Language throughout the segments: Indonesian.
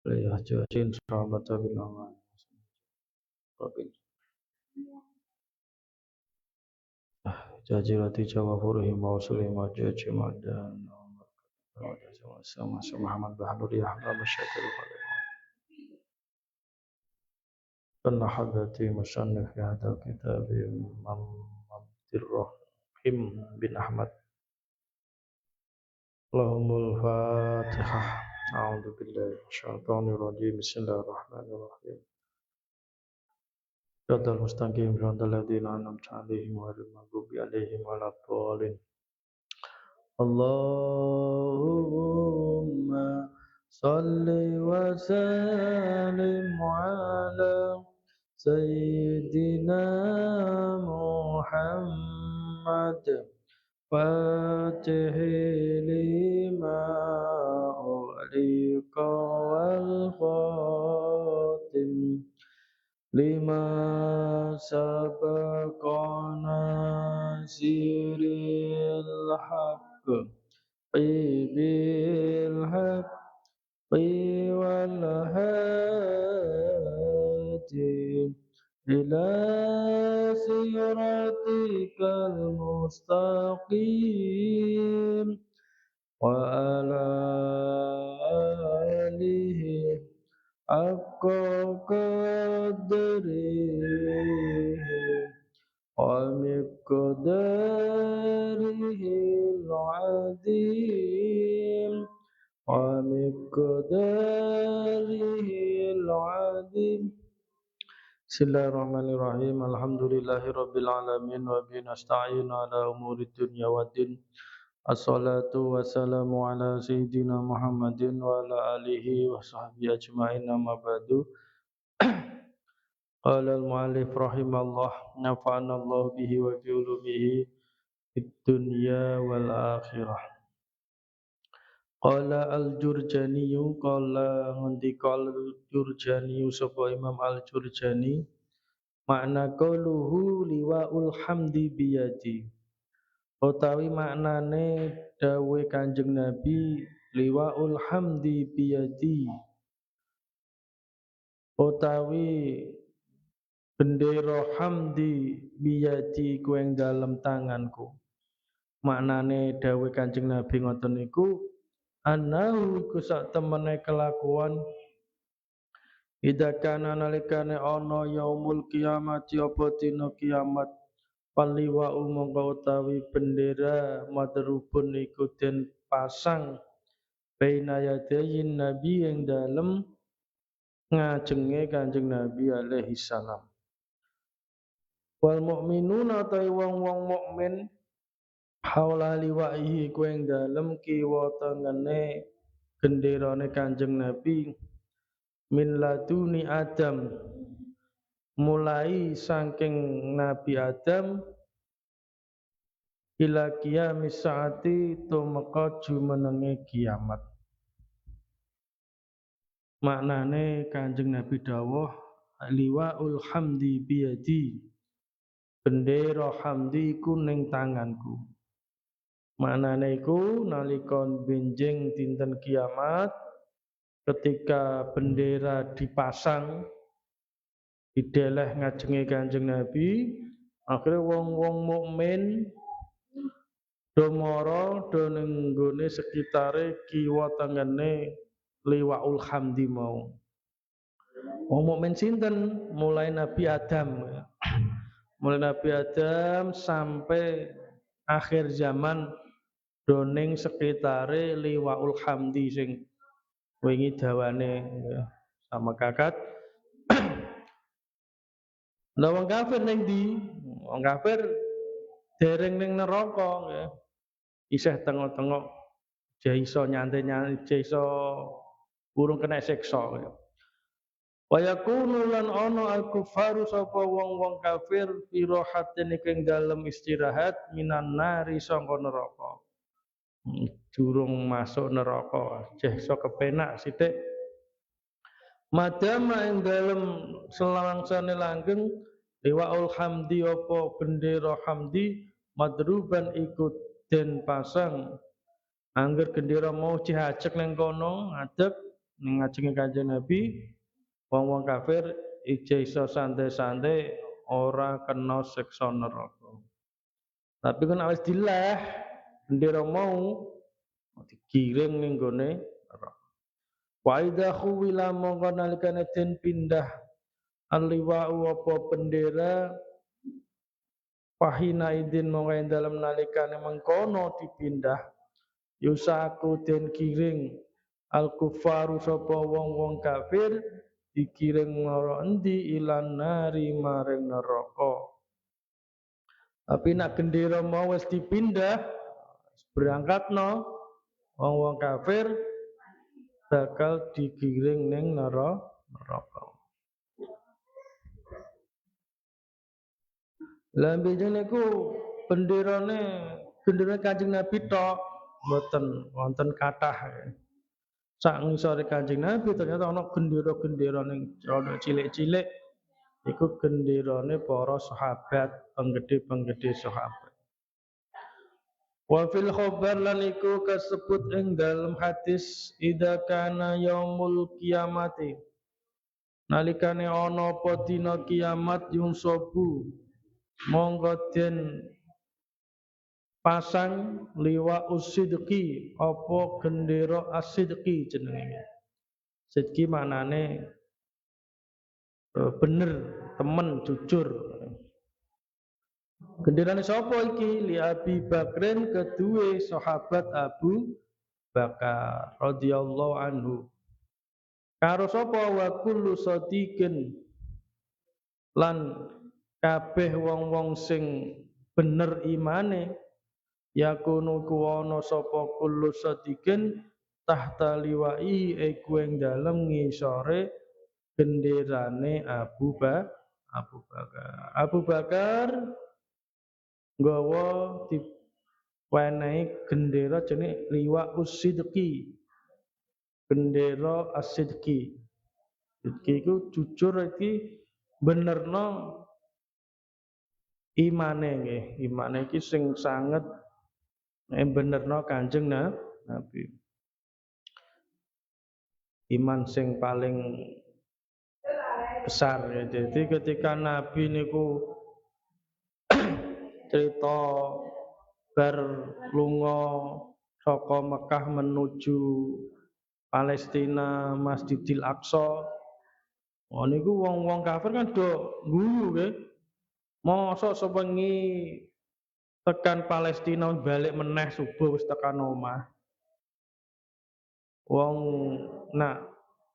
Jajin sahabata bil aman Rabbil Jajilati jawafurihim wa usulihim wa jaji madan sama Muhammad Bahadur ya Allah masyakir Karena hadati musannif fi hadal kitab Imam Abdir Rahim bin Ahmad Allahumul Fatihah A'udzu billahi minasyaitonir rajim Bismillahirrahmanirrahim Qadal mustaqim qadal ladzina an'amta 'alaihim ghairil maghdubi 'alaihim waladdallin Allahumma salli wa sallim ala sayyidina Muhammad Fatihi lima u'liqa wal khatim lima sabaqana siril haqq bil haqqi wal hadi ila siratikal mustaqim wa ala alihi haqqa qadrihi wa miqdarihi al-azim wa miqdarihi al-azim Bismillahirrahmanirrahim Alhamdulillahirabbil alamin wa bihi nasta'in ala umuri dunya waddin Assalatu wassalamu ala sayyidina Muhammadin wa ala alihi wa sahbihi ajma'in amma ba'du Qala al-mu'allif rahimallah nafa'ana Allah bihi wa bi ulumihi fid dunya wal akhirah Qala al-Jurjani qala ngendika al-Jurjani sapa Imam al-Jurjani makna qauluhu liwaul hamdi biyadi utawi maknane dawuh Kanjeng Nabi liwaul hamdi biyadi utawi bendera hamdi biyadi ku ing dalem tanganku maknane dawuh Kanjeng Nabi ngoten niku anahu iku sak temene kelakuan Ida kana nalikane ana yaumul kiamati apa dina kiamat paliwa mongko utawi bendera madrubun iku den pasang baina yadayin nabi ing dalem ngajenge Kanjeng Nabi alaihi salam wal mukminuna ta wong-wong mukmin haula liwaihi ku ing dalem kiwa tengene genderane Kanjeng Nabi min laduni Adam mulai saking Nabi Adam ila qiyamis saati tumeka jumenenge kiamat maknane Kanjeng Nabi dawuh liwaul hamdi biyadi bendera hamdi ku ning tanganku maknane iku nalika benjing dinten kiamat ketika bendera dipasang dideleh ngajenge Kanjeng Nabi akhirnya wong-wong mukmin do mara do ning nggone sekitare kiwa tengene liwaul hamdi mau wong mukmin sinten mulai Nabi Adam mulai Nabi Adam sampai akhir zaman do ning sekitare liwaul hamdi sing wingi dawane sama kakak Lah wong kafir ning ndi? Wong kafir dereng ning neraka nggih. Isih tengok-tengok jek iso nyantai-nyantai, jek iso urung kena siksa. Wa yakunu lan ana al-kufaru sapa wong-wong kafir fi rahatin ing dalem istirahat minan nari sangka neraka. Durung masuk neraka, jek iso kepenak sithik. Madama ing dalem selangsane langgeng liwaul hamdi apa bendera hamdi madruban ikut den pasang angger gendera mau dihajek ning kono ngadeg ning ngajenge Kanjeng Nabi wong-wong kafir ije iso santai-santai ora kena siksa neraka. Tapi kan wis dilah bendera mau digiring ning gone neraka. Wa idza khuwila mongko nalikane den pindah aliwa'u apa bendera Fahina idin mongko ing dalem nalikane mengkono dipindah yusaku den kiring al kufaru sapa wong-wong kafir dikiring ngoro endi ilan nari maring neraka. Tapi nak gendera mau wis dipindah berangkatno wong-wong kafir bakal digiring ning neraka. Lah benjene niku bendera Kanjeng Nabi tok mboten wonten kathah. Sak ngisore Kanjeng Nabi ternyata ana gendera-gendera ning rada cilik-cilik iku genderane para sahabat, penggede-penggede sahabat. Wa fil khabar lan iku kasebut ing dalam hadis idza kana yaumul kiamati nalikane ana apa dina kiamat yungsobu monggo den pasang liwa usidqi apa gendera asidqi jenenge. Sidqi maknane bener, temen, jujur. Genderane sapa iki? Li Abi Bakrin kedue sahabat Abu Bakar radhiyallahu anhu. Karo sapa wa kullu sadiqin lan kabeh wong-wong sing bener imane yakunu kuwana sapa kullu sadiqin tahta liwai iku ing dalem ngisore genderane Abu Bakar. Abu Bakar nggawa diwenehi gendera jenenge liwa usidqi. Gendera asidqi. Sidqi iku jujur iki benerno imane nggih, imane iki sing sanget benerno Kanjeng Nabi. Iman sing paling besar ya. Jadi ketika Nabi niku cerita bar lunga saka Mekah menuju Palestina Masjidil Aqsa. Oh niku wong-wong kafir kan do guyu nggih. Mosok sewengi tekan Palestina balik meneh subuh wis tekan omah. Wong nak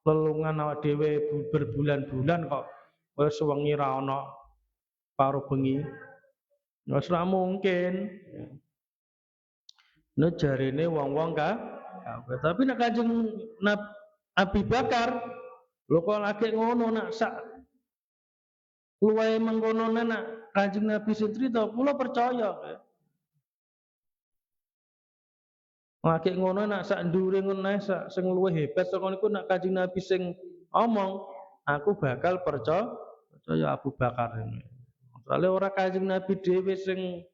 lelungan awak dhewe berbulan-bulan kok wis sewengi ra ana paro bengi. Wis ra mungkin. Nek jarene wong-wong kafir. Tapi nek Kanjeng Abu Bakar lho kok lagi ngono nak sak luwih mengkono nak Kanjeng Nabi sing crita kula percaya. Lagi ngono nak sak ndure ngono sak sing luwih hebat saka niku nak Kanjeng Nabi sing omong aku bakal percaya Abu Bakar ini. Soale ora Kanjeng Nabi dhewe sing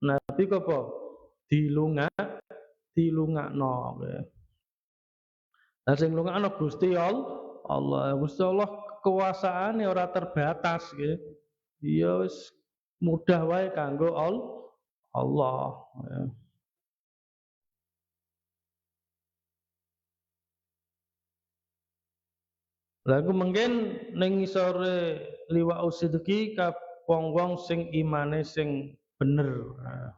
Nabi kok apa dilungakno. Lah sing lungakno Gusti Allah. Gusti Allah kekuasaane ora terbatas nggih. Ya wis mudah wae kanggo Allah. Ya. Lagu mungkin ning ngisore liwa usidqi ka wong-wong sing imane sing bener. Nah,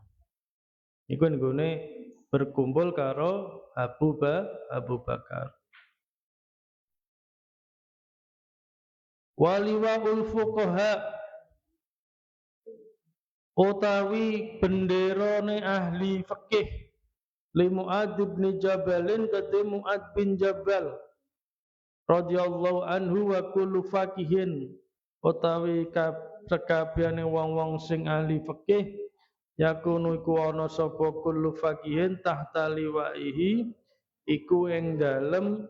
iku nggone berkumpul karo Abu Bakar. Waliwaul fuqaha utawi benderane ahli fikih li Mu'adz bin Jabalin kate Mu'adz bin Jabal radhiyallahu anhu wa kullu faqihin utawi sakabehane wong-wong sing ahli fikih yakunu iku ana sapa kullu faqihin tahta liwaihi iku ing dalem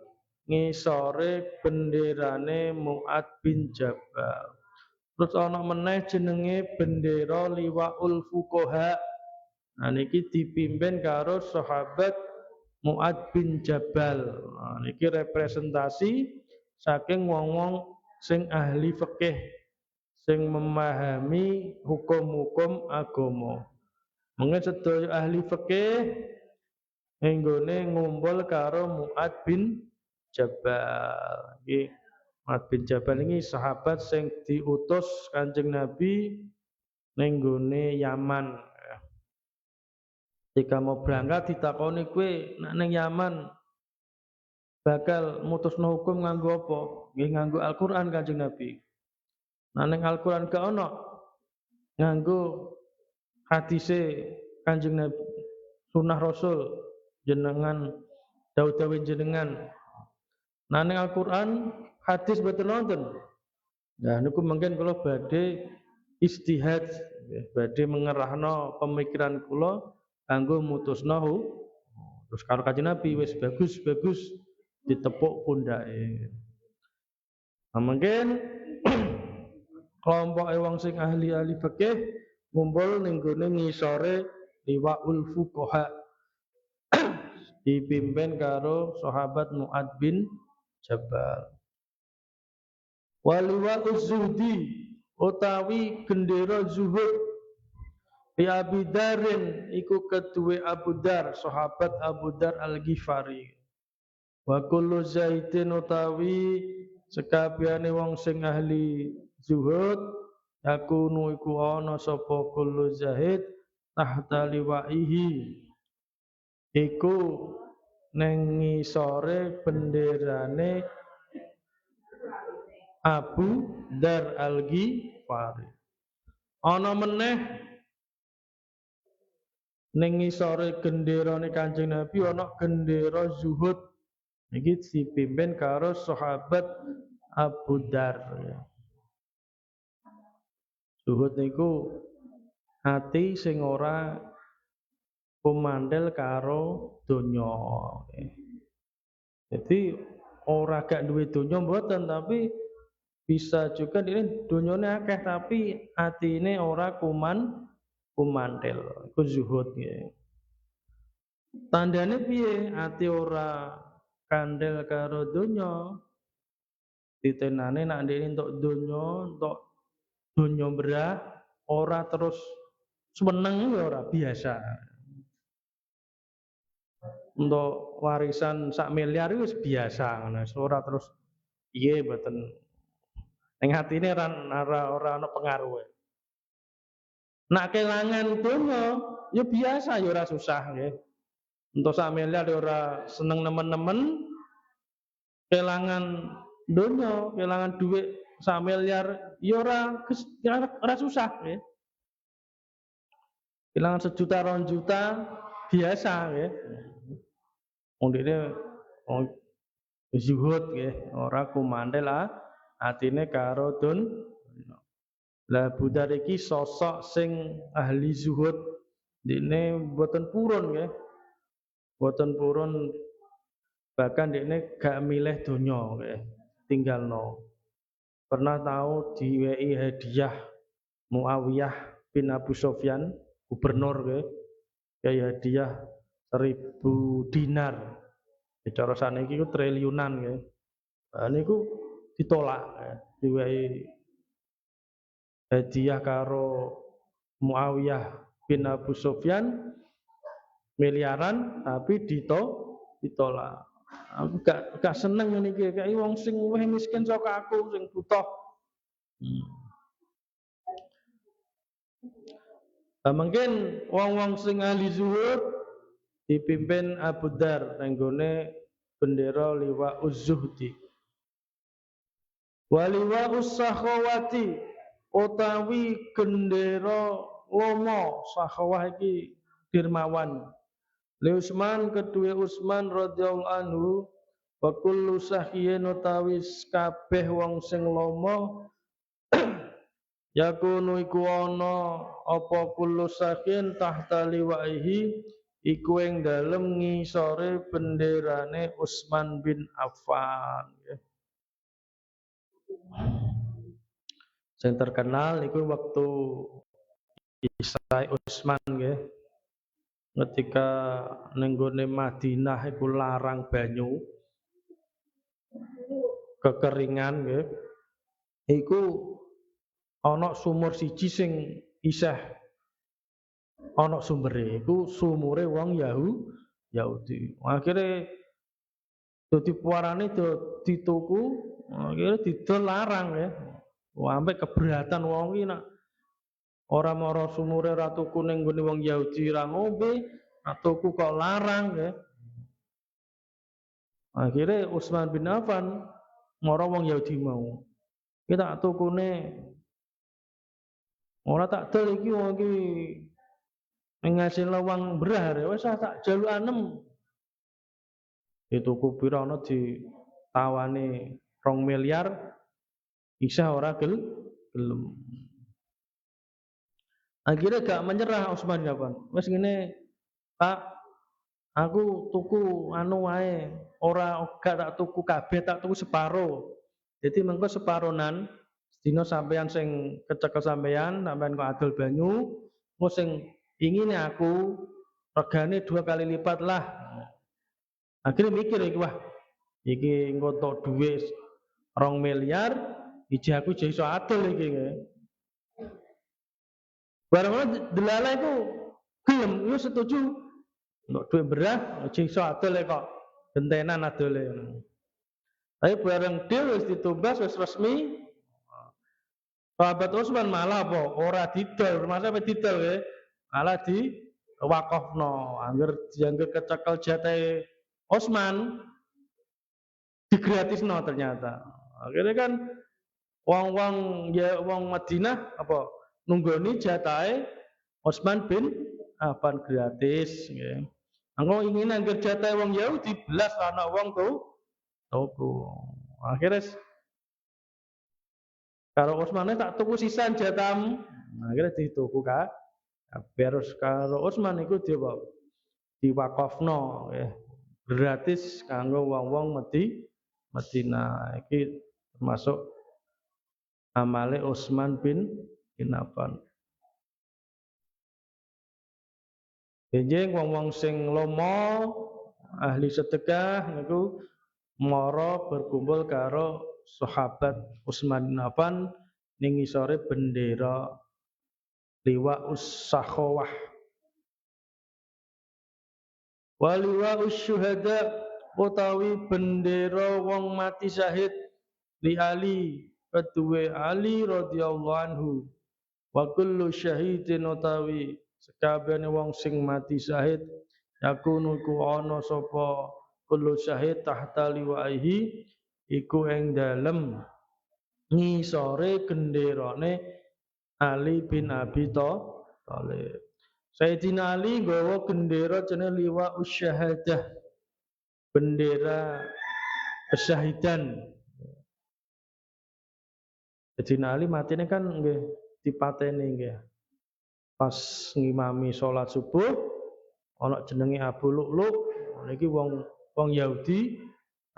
ngisore benderane Mu'adz bin Jabal. Terus ana meneh jenenge bendera liwaul fuqaha. Nah niki dipimpin karo sahabat Mu'ad bin Jabal. Nah, niki representasi saking wong-wong sing ahli fikih, sing memahami hukum-hukum agama. Mungkin sedaya ahli fikih nggone ngumpul karo Mu'ad bin Jabal. Iki Mu'ad bin Jabal ini sahabat sing diutus Kanjeng Nabi ning nggone Yaman. Ketika mau berangkat ditakoni kowe nek ning Yaman bakal mutusno hukum nganggo apa? Nggih nganggo Al-Qur'an Kanjeng Nabi. Nah ning Al-Qur'an gak ono nganggo hadise Kanjeng Nabi, sunah Rasul jenengan dawuh-dawuh jenengan. Nah ning Al-Qur'an hadis boten wonten. Nah niku mungkin kula badhe istihad, badhe mengerahno pemikiran kula kanggo mutusno terus karo Kanjeng Nabi wis bagus ditepuk pundake. Nah, mungkin kelompok wong sing ahli-ahli fikih ngumpul ning gone ngisore Liwaul Fuqaha dipimpin karo sahabat Mu'ad bin Jabal. Waliwaul Zuhdi utawi gendera zuhud di Abi Darin iku keduwe Abu Dar, sahabat Abu Dar Al-Ghifari. Wa kullu zaidin utawi sekabehane wong sing ahli zuhud yakunu iku ana sapa kullu zahid tahta liwaihi iku ning ngisore benderane Abu Dar Al-Ghifari. Ana meneh ning ngisore genderane Kanjeng Nabi ana gendera zuhud. Iki dipimpin karo sahabat Abu Dar. Zuhud niku ati sing ora kumandel karo donya. Jadi ora gak duwe donya mboten, tapi bisa juga ini donyane akeh tapi atine ora kumandel. Iku zuhud ya. Tandane piye ati ora kandel karo donya? Ditenane nak ndekne entuk donya berah ora terus seneng ya ora biasa. Untuk warisan sak miliar wis biasa ngono, ora terus piye mboten. Ning atine ora ana pengaruhe. Nak kelangan donya ya biasa ya ora susah nggih. Untuk sak miliar ya ora seneng nemen-nemen, kelangan donya, kelangan duit sak miliar ya ora susah nggih. Kelangan 1 juta 2 juta biasa nggih. Wong dene zuhud nggih, ora kumandel atine karo donya. Lah Budar iki sosok sing ahli zuhud, dene mboten purun nggih. Mboten purun bahkan dene gak milih donya nggih, tinggalno. Pernah tahu diwehi hadiah Muawiyah bin Abu Sufyan, gubernur nggih, kaya hadiah 1000 dinar. Cara saniki ku triliunan nggih. Nah niku ditolak, diwehi hadiah karo Muawiyah bin Abu Sufyan miliaran tapi ditolak. Aku gak seneng ngene iki, kayak wong sing luwih miskin saka aku sing butuh. Nah, mungkin wong-wong sing ahli zuhud dipimpin Abu Dar nang gone bendera liwa uz-zuhdi. Waliwa us-sakhawati utawi gendera lomo, sakhawah iki dermawan. Li Utsman kedue Utsman radhiyallahu anhu wa kullu sahiyin utawi kabeh wong sing lomo yakunu iku ana apa kullu sahin tahta liwaihi iku ing dalem ngisore benderane Utsman bin Affan. Sing terkenal iku waktu Isra Utsman nggih. ketika ning gone Madinah iku larang banyu kekeringan nggih. Iku ana sumur siji sing isih ana sumbere, iku sumure wong Yahudi. Akhire dadi puarane dituku, akhire didol larang ya. Wah, sampe keberatan wong iki nak ora mara sumure ora tuku ning nggone wong Yahudi ra ngombe, nak tuku kok larang ya. Akhire Utsman bin Affan mara wong Yahudi mau. Iki tak tukune ora tak dol iki wong iki ngasilno wong berah wis tak jaluk anem. Dituku pira ana ditawani 2 miliar Isa ora gelem. Akhirnya gak menyerah Utsman bin Affan. Wis ngene, Pak, aku tuku anu wae, ora gak tak tuku kabeh, tak tuku separo. Jadi mengko separonan sedina sampean sing kecekel sampean kok adol banyu, engko sing ingine aku regane 2 kali lipat lah. Akhirnya mikir iki, wah, iki engko tok dhuwit 2 miliar, iki aku iso adol iki. Barang delala itu gelem, itu setuju. Untuk duit berah, iso adol kok gentenan adole. Tapi bareng deal wis ditumbas wis resmi. Sahabat Utsman malah apa? Ora didol, masa apa didol ya? Malah di wakafno. Angger kecekel jatah Utsman digratisno ternyata. Akhirnya kan wong-wong ya wong Madinah apa nunggoni jatahe Utsman bin Affan gratis nggih. Anggo ingin angger jatahe wong Yahudi belas ana wong tuku. Akhirnya karo Utsman tak tuku sisan jatamu. Akhirnya dituku terus karo Utsman iku diwakafno nggih. Gratis kanggo wong-wong Madinah. Iki termasuk amale Utsman bin Affan. Benjing wong-wong sing lomo ahli sedekah niku mara berkumpul karo sahabat Utsman bin Affan ning ngisore bendera liwa us-sakhawah. Waliwa us-syuhada utawi bendera wong mati syahid li Ali kedue Ali radhiyallahu anhu. Wa kullu syahidin utawi sekabehane wong sing mati syahid yakunu ku ana sapa kullu syahid tahta liwaihi iku ing dalem ngisore genderane Ali bin Abi Thalib. Sayyidina Ali nggawa gendera jenenge liwa usyahadah. Bendera kesyahidan. Sayyidina Ali matine kan nggih dipateni nggih. Pas ngimami salat subuh ana jenenge Abu Lu'lu', niki wong Yahudi,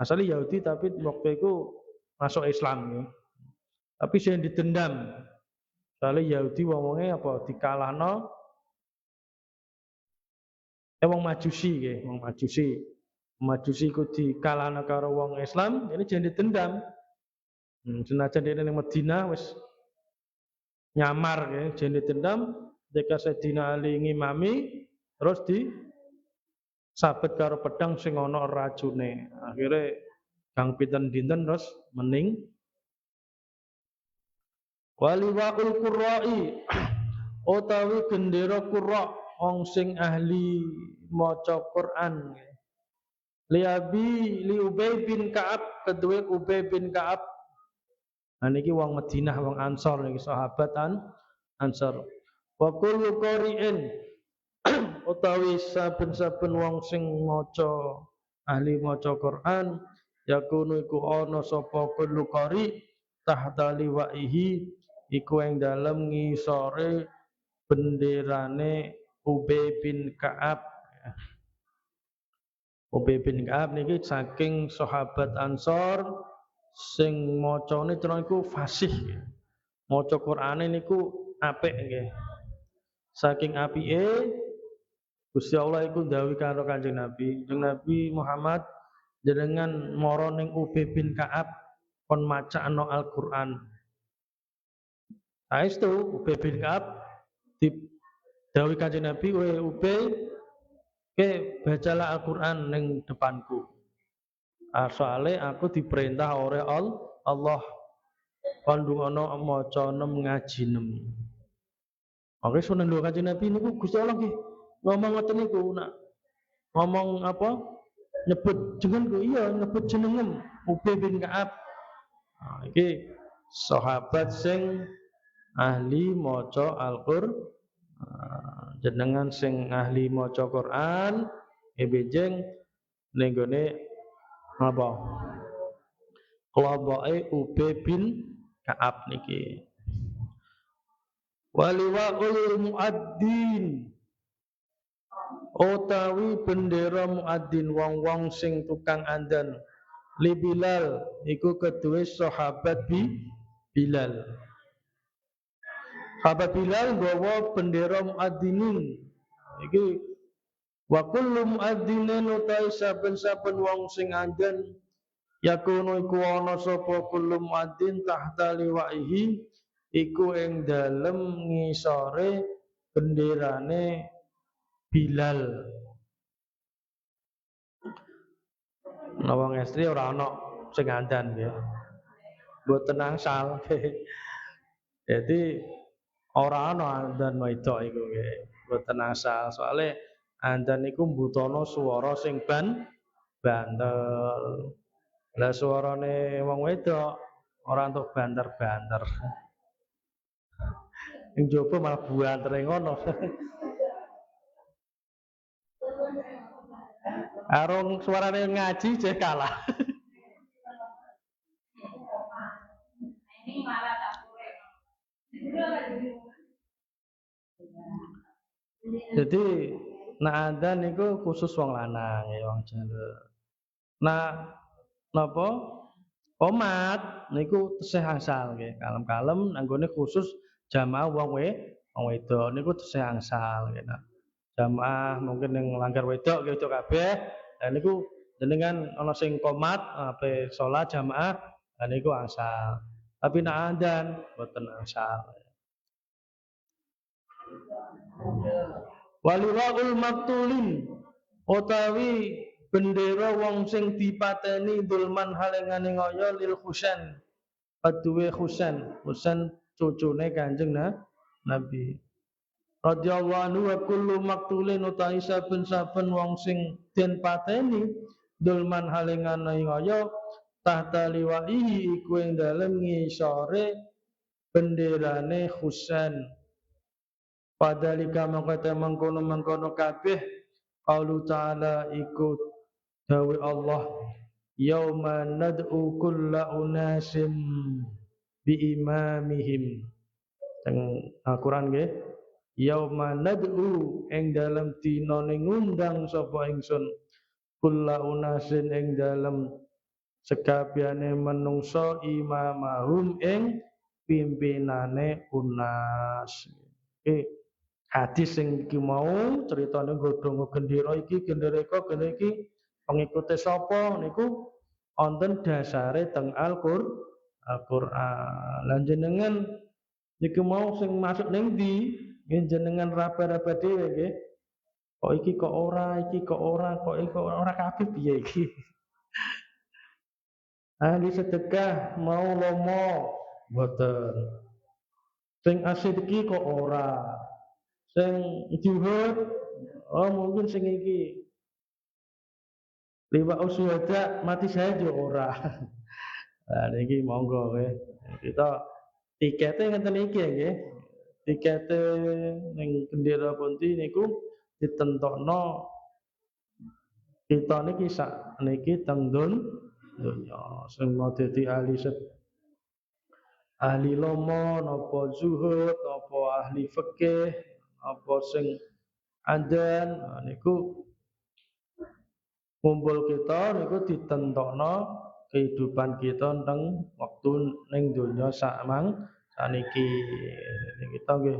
asale Yahudi tapi waktu itu masuk Islam ya. Tapi sing ditendam. Soale Yahudi wong-wonge apa dikalahno wong Majusi nggih, wong Majusi. Majusi ku dikalahno karo wong Islam, ini jangan ditendam. Senajan dene ning Madinah wis nyamar ya, jangan ditendam. Ketika Sayyidina Ali ngimami terus sabet karo pedang sing ana racune. Akhire kang pinten dinten terus mening. Waliwaul qurra'i utawi gendera qurra wong sing ahli maca Quran. Li Ubay bin Ka'ab kedue Ubay bin Ka'ab. Nah niki wong Madinah wong Ansor niki sahabat Ansor. Wa kullu qari'in utawi saben-saben wong sing maca ahli maca Quran yakunu iku ana sapa kullu qari tahta liwaihi iku ing dalem ngisore benderane Ubay bin Ka'ab. Ubay bin Ka'ab niki saking sahabat Ansor sing macane terus iku fasih. Maca Qur'ane niku apik nggih. Saking apike Gusti Allah iku ndhawuhi karo Kanjeng Nabi, Kanjeng Nabi Muhammad jenengan mara ning Ubay bin Ka'ab kon macakno Al-Qur'an. Saestu Ubay bin Ka'ab didhawuhi Kanjeng Nabi, "Kowe Ubay, ke bacalah Al-Qur'an ning depanku." Soale aku diperintah oleh Allah kon ndonga maca ngaji nem. Oke, sunan lho Kanjeng Nabi niku Gusti Allah nggih ngomong ngoten niku nak ngomong apa? Nyebut jenengku, iya nyebut jenengem Ubay bin Ka'ab. Nah, iki sahabat sing ahli maca Al-Qur'an. Jenengan sing ahli maca Quran benjing ning gone apa? Kelompoke Ubay bin Ka'ab niki. Waliwaul muadzin utawi bendera muadzin wong-wong sing tukang andan li Bilal iku kedue sahabat Bilal. Sahabat Bilal nggawa bendera muadzinin iki wa kullu muadzinin utawi saben-saben wong sing andan yakunu iku ana sapa kullu muadzin tahta liwaihi iku ing dalem ngisore benderane Bilal. Nah, wong estri ora ana sing ngandan nggih. Mboten angsal. Jadi ora ana andan wedok iku nggih. Mboten asal. Soale andan iku mbutono swara sing banter. Lah suarane wong wedok ora entuk banter-banter. Ing jaba malah buantere ngono. Arung suarane ngaji jek kalah. Jadi nak adzan niku khusus wong lanang ya wong Jawa. Nah napa? Qomat niku tesih asal nggih, kalem-kalem anggone khusus jamaah wong wedok niku tesih angsal nggih. Jamaah mungkin yang langgar wedok gitu kabeh. Lah niku jenengan ana sing qomat ape salat jamaah lah niku angsal. Tapi nek adzan mboten angsal. Waliwaul maktulin utawi bendera wong sing dipateni dulman halengane ngaya lil Husain. Paduwe Husain cucune Kanjeng Nabi. Radhiyallahu anhu wa kullu maktulin utawi saben-saben wong sing den pateni dulman halengane ngaya tahta liwaihi iku ing dalem ngisore benderane Husain. Padalika mangkata mengkono kabeh qaulu ta'ala iku dawuh Allah yauma nad'u kulla unasim bi imamihim. Teng Al-Qur'an nggih. Yauma nad'u ing dalem dina ngundang sapa ingsun kulla unasin ing dalem sekabehane menungso imamahum ing pimpinane unas. Hadis sing iki mau critane godhong gendera iki pengikute sapa niku wonten dasare teng Al-Qur'an. Lan jenengan niku mau sing masuk ning ndi nggih jenengan raba-raba dhewe nggih. Kok iki kok ora, kok ora kabeh piye iki. Ahli sedekah mau lomo mboten. Sing asidiki kok ora. Sing juhud mungkin sing iki liwa usyada mati saya juga ora. Nah niki monggo nggih. Kita tikete ngenten iki nggih. Tikete ning bendera pundi niku ditentokno kita niki sak niki teng donya sing mau dadi ahli lomo napa zuhud napa ahli fikih apa sing adzan niku kumpul kita niku ditentokno kehidupan kita teng wektu ning donya sakniki kita nggih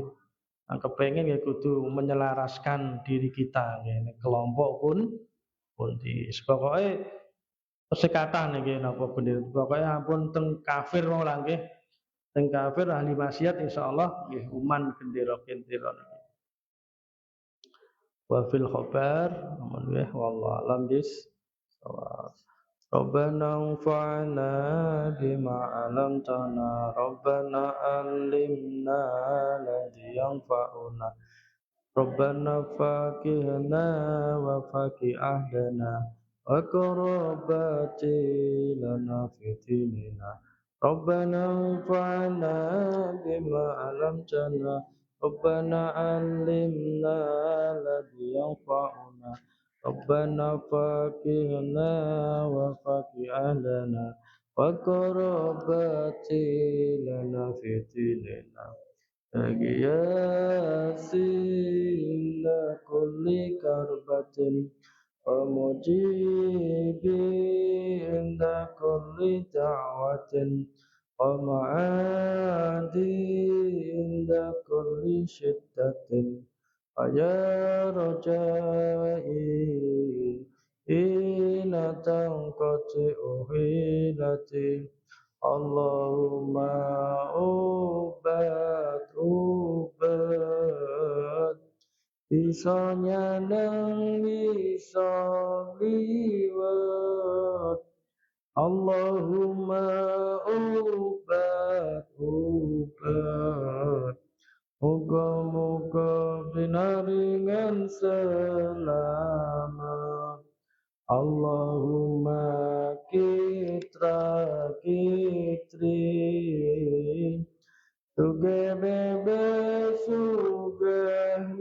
Kepengin ya kudu menyelaraskan diri kita nggih. Kelompok pun di pokoke persekatan nggih napa bener. Pokoke ampun teng kafir mau lah nggih. Teng kafir ahli maksiat insyaallah nggih uman gendera-gendera niki. Wa fil khabar amun nggih wallahu alam bis. Rabbana anfa'na bima 'allamtana Rabbana 'allimna alladhi yanfa'una Rabbana faqihna wa faqih ahlana wa qarabati lana fitinina Rabbana anfa'na bima 'allamtana Rabbana 'allimna alladhi yanfa'una Rabbana faqihna wa faqih ahlana wa qarabati lana fitinina Yasin kulli karbatin wa mujibi inda kulli da'watin wa ma'adi inda kulli syiddatin ya rajai ina tanqati uhilati Allahumma ubat Bisanya nang bisa liwat Allahumma ubat Moga-moga binaringan selamat Allahumma kitra kitri Suge bebe suge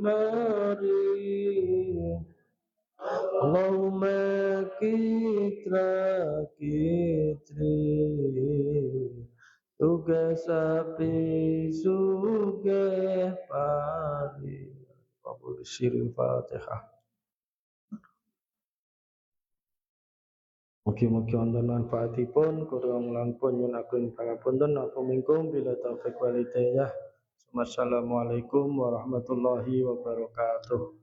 mari Allahumma kitra kitri Suge sapi suge pari Qabul siril Fatihah. Mugi-mugi wonten manfaatipun, kurang langkung nyunaken pangapunten napa mingkum bila taufik wal hidayah. Wassalamualaikum warahmatullahi wabarakatuh.